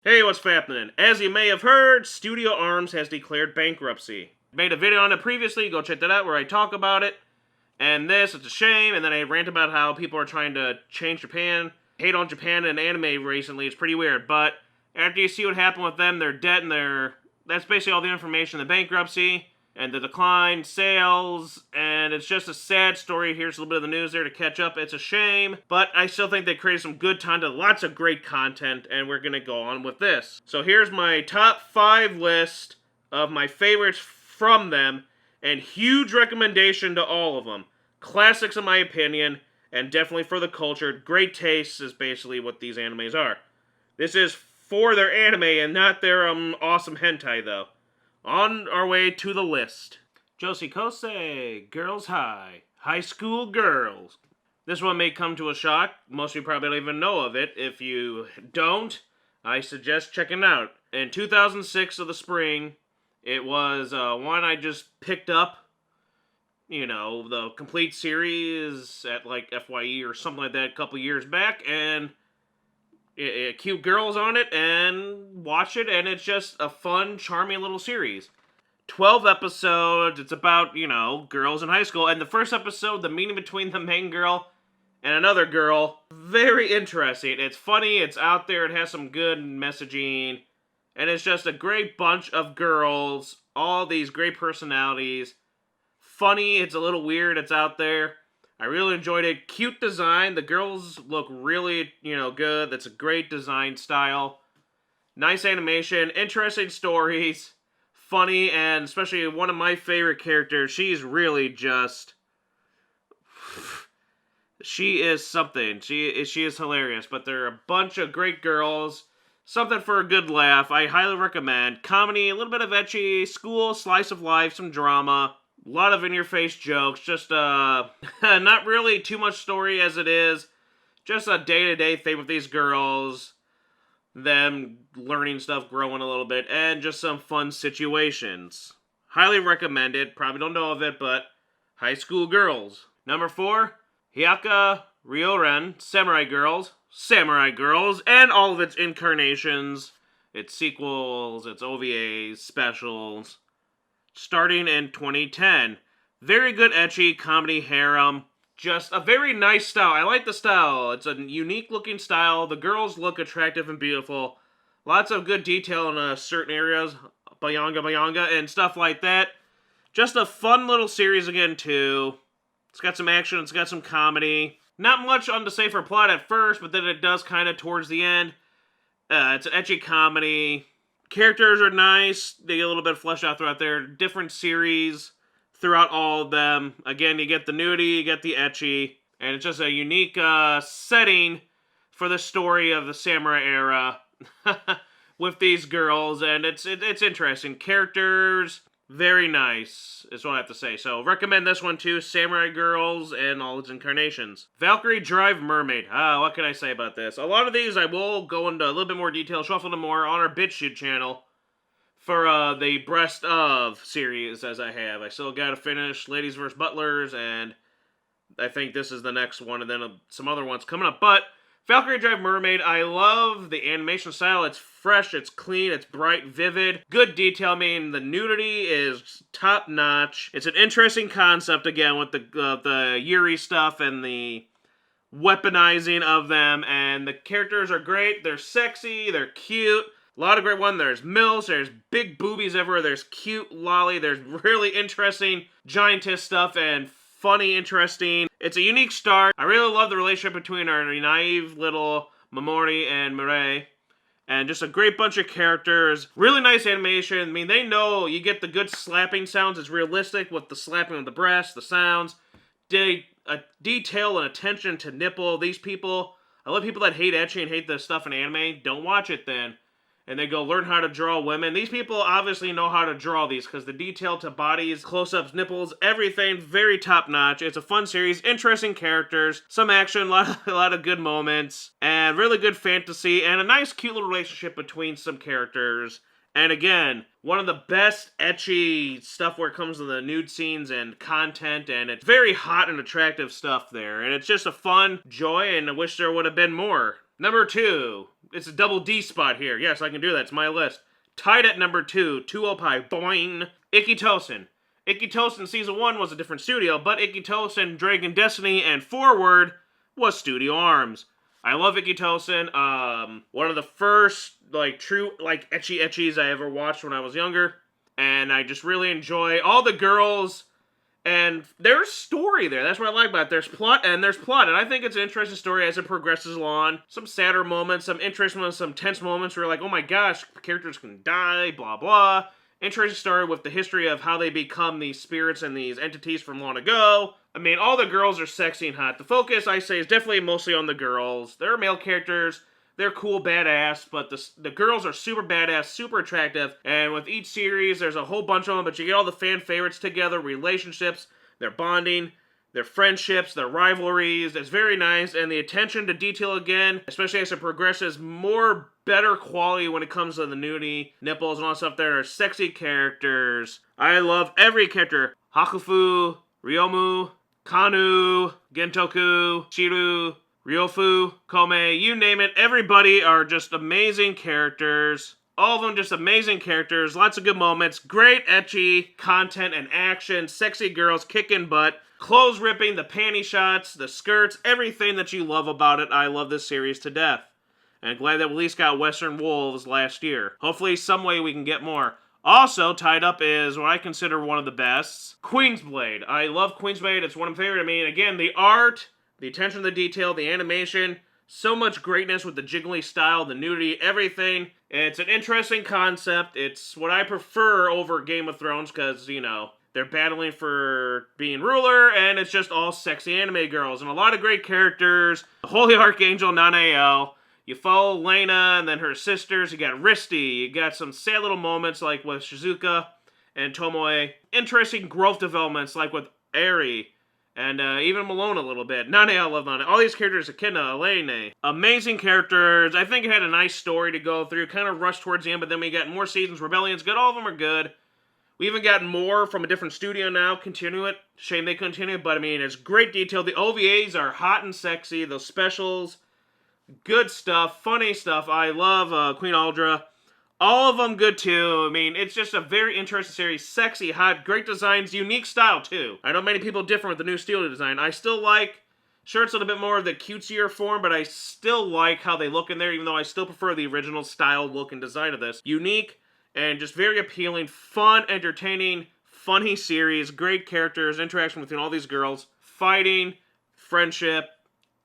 Hey, what's happening? As you may have heard, Studio Arms has declared bankruptcy. Made a video on it previously, go check that out where I talk about it. And this, it's a shame, and then I rant about how people are trying to change Japan. Hate on Japan and anime recently, it's pretty weird, but after you see what happened with them, their debt and that's basically all the information, the bankruptcy and the decline, sales, and it's just a sad story. Here's a little bit of the news there to catch up. It's a shame, but I still think they created some good content, lots of great content, and we're gonna go on with this. So here's my top 5 list of my favorites from them, and huge recommendation to all of them. Classics in my opinion, and definitely for the culture. Great taste is basically what these animes are. This is for their anime and not their awesome hentai though. On our way to the list. Josie Kosei, Girls High, High School Girls. This one may come to a shock. Most of you probably don't even know of it. If you don't, I suggest checking it out. In 2006 of the spring, it was one I just picked up. You know, the complete series at like FYE or something like that a couple years back, and cute girls on it, and watch it, and it's just a fun, charming little series. 12 episodes, it's about, you know, girls in high school, and the first episode, the meeting between the main girl and another girl, very interesting. It's funny, it's out there, it has some good messaging, and it's just a great bunch of girls, all these great personalities. Funny, it's a little weird, it's out there. I really enjoyed it. Cute design. The girls look really, good. That's a great design style. Nice animation. Interesting stories. Funny, and especially one of my favorite characters. She's really just... She is something. She is hilarious. But there are a bunch of great girls. Something for a good laugh. I highly recommend. Comedy, a little bit of ecchi, school, slice of life, some drama. A lot of in-your-face jokes, just, not really too much story as it is. Just a day-to-day thing with these girls. Them learning stuff, growing a little bit, and just some fun situations. Highly recommended. Probably don't know of it, but High School Girls. Number 4, Hyaka Ryoren, Samurai Girls. Samurai Girls, and all of its incarnations. Its sequels, its OVAs, specials. Starting in 2010. Very good ecchi comedy harem. Just a very nice style. I like the style. It's a unique looking style. The girls look attractive and beautiful. Lots of good detail in certain areas. Bayanga and stuff like that. Just a fun little series again too. It's got some action. It's got some comedy. Not much on the safer plot at first, but then it does kind of towards the end. It's an ecchi comedy. Characters are nice. They get a little bit fleshed out throughout there. Different series throughout all of them. Again, you get the nudity, you get the ecchi, and it's just a unique setting for the story of the samurai era with these girls, and it's interesting. Characters, very nice, is what I have to say. So, recommend this one too, Samurai Girls and all its incarnations. Valkyrie Drive Mermaid. What can I say about this? A lot of these I will go into a little bit more detail, shuffle them more on our BitChute channel for the Breast of series as I have. I still gotta finish Ladies vs. Butlers, and I think this is the next one, and then some other ones coming up. But Valkyrie Drive Mermaid, I love the animation style. It's fresh, it's clean, it's bright, vivid. Good detail. I mean, the nudity is top-notch. It's an interesting concept, again, with the Yuri stuff and the weaponizing of them. And the characters are great. They're sexy, they're cute. A lot of great ones. There's mills, there's big boobies everywhere, there's cute lolly, there's really interesting giantess stuff, and funny, interesting. It's a unique start. I really love the relationship between our naive little Momori and Mirai. And just a great bunch of characters. Really nice animation. I mean, they know you get the good slapping sounds. It's realistic with the slapping of the breast, the sounds. Detail and attention to nipple. These people, I love people that hate ecchi and hate the stuff in anime. Don't watch it then. And they go learn how to draw women. These people obviously know how to draw these because the detail to bodies, close-ups, nipples, everything, very top-notch. It's a fun series, interesting characters, some action, a lot of good moments, and really good fantasy, and a nice, cute little relationship between some characters. And again, one of the best ecchi stuff where it comes to the nude scenes and content, and it's very hot and attractive stuff there. And it's just a fun joy, and I wish there would have been more. Number 2. It's a double D spot here. Yes, I can do that. It's my list. Tied at number 2. 2 up high. Boing. Ikitosen. Ikitosen Season 1 was a different studio, but Ikitosen, Dragon Destiny, and Forward was Studio Arms. I love Ikitosen. One of the first, true, ecchi-ecchis I ever watched when I was younger. And I just really enjoy all the girls. And there's story there. That's what I like about it. There's plot, and I think it's an interesting story as it progresses along. Some sadder moments, some interesting moments, some tense moments where you're like, oh my gosh, characters can die, blah, blah. Interesting story with the history of how they become these spirits and these entities from long ago. I mean, all the girls are sexy and hot. The focus, I say, is definitely mostly on the girls. There are male characters. They're cool, badass, but the girls are super badass, super attractive, and with each series, there's a whole bunch of them, but you get all the fan favorites together, relationships, their bonding, their friendships, their rivalries. It's very nice, and the attention to detail again, especially as it progresses, more better quality when it comes to the nudity, nipples, and all that stuff. There are sexy characters. I love every character. Hakufu, Ryomu, Kanu, Gentoku, Shiru, Ryofu, Kome, you name it. Everybody are just amazing characters. All of them just amazing characters. Lots of good moments. Great ecchi content and action. Sexy girls kicking butt. Clothes ripping, the panty shots, the skirts, everything that you love about it. I love this series to death. And glad that we at least got Western Wolves last year. Hopefully some way we can get more. Also, tied up is what I consider one of the best. Queensblade. I love Queensblade. It's one of my favorite. I mean, again, the art, the attention to detail, the animation, so much greatness with the jiggly style, the nudity, everything. It's an interesting concept. It's what I prefer over Game of Thrones because, they're battling for being ruler, and it's just all sexy anime girls. And a lot of great characters. The Holy Archangel, Nanael. You follow Lena and then her sisters. You got Risty. You got some sad little moments like with Shizuka and Tomoe. Interesting growth developments like with Eri. And even Malone a little bit. Nane, I love Nane. All these characters, Akina, Elene. Amazing characters. I think it had a nice story to go through. Kind of rushed towards the end, but then we got more seasons. Rebellion's good. All of them are good. We even got more from a different studio now. Continue it. Shame they continue it, but I mean, it's great detail. The OVAs are hot and sexy. Those specials, good stuff. Funny stuff. I love Queen Aldra. All of them good too. I mean, it's just a very interesting series. Sexy, hot, great designs, unique style too. I know many people differ with the new studio design. I still like, sure it's a little bit more of the cutesier form, but I still like how they look in there, even though I still prefer the original style, look, and design of this. Unique and just very appealing, fun, entertaining, funny series, great characters, interaction between all these girls, fighting, friendship,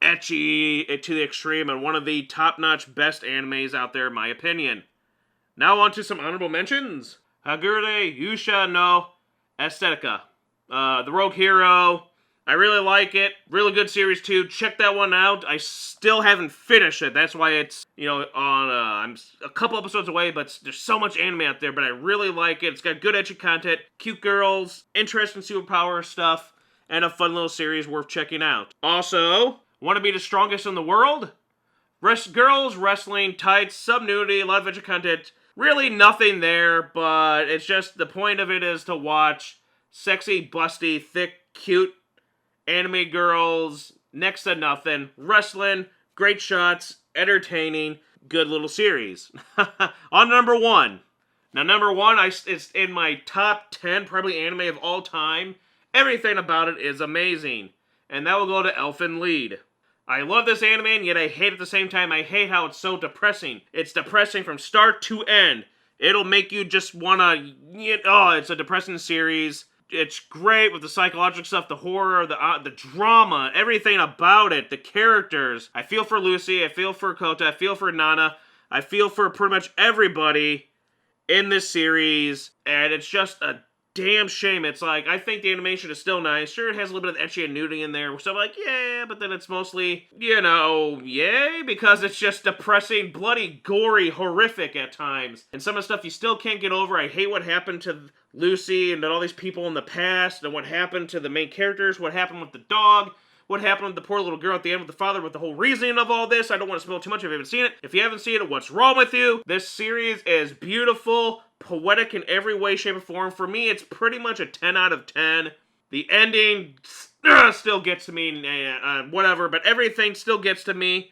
ecchi to the extreme, and one of the top-notch best animes out there, in my opinion. Now on to some honorable mentions. Hagure Yusha no Aesthetica. The Rogue Hero. I really like it. Really good series too. Check that one out. I still haven't finished it. That's why it's, I'm a couple episodes away, but there's so much anime out there, but I really like it. It's got good ecchi content, cute girls, interesting superpower stuff, and a fun little series worth checking out. Also, want to be the strongest in the world? Girls, wrestling, tights, sub-nudity, a lot of ecchi content. Really nothing there, but it's just the point of it is to watch sexy, busty, thick, cute anime girls, next to nothing, wrestling, great shots, entertaining, good little series. On number 1. Now, number 1, it's in my top 10 probably anime of all time. Everything about it is amazing. And that will go to Elfin Lead. I love this anime, and yet I hate it at the same time. I hate how it's so depressing. It's depressing from start to end. It'll make you just wanna... it's a depressing series. It's great with the psychological stuff, the horror, the drama, everything about it, the characters. I feel for Lucy, I feel for Kota, I feel for Nana, I feel for pretty much everybody in this series, and it's just a damn shame. It's like, I think the animation is still nice. Sure, it has a little bit of ecchi and nudity in there, so I'm like, yeah, but then it's mostly, yay, because it's just depressing, bloody, gory, horrific at times. And some of the stuff you still can't get over. I hate what happened to Lucy and all these people in the past, and what happened to the main characters, what happened with the dog, what happened with the poor little girl at the end with the father, with the whole reasoning of all this. I don't want to spoil too much if you haven't seen it. If you haven't seen it, what's wrong with you? This series is beautiful, poetic in every way, shape, or form. For me, it's pretty much a 10 out of 10. The ending still gets to me, whatever, but everything still gets to me.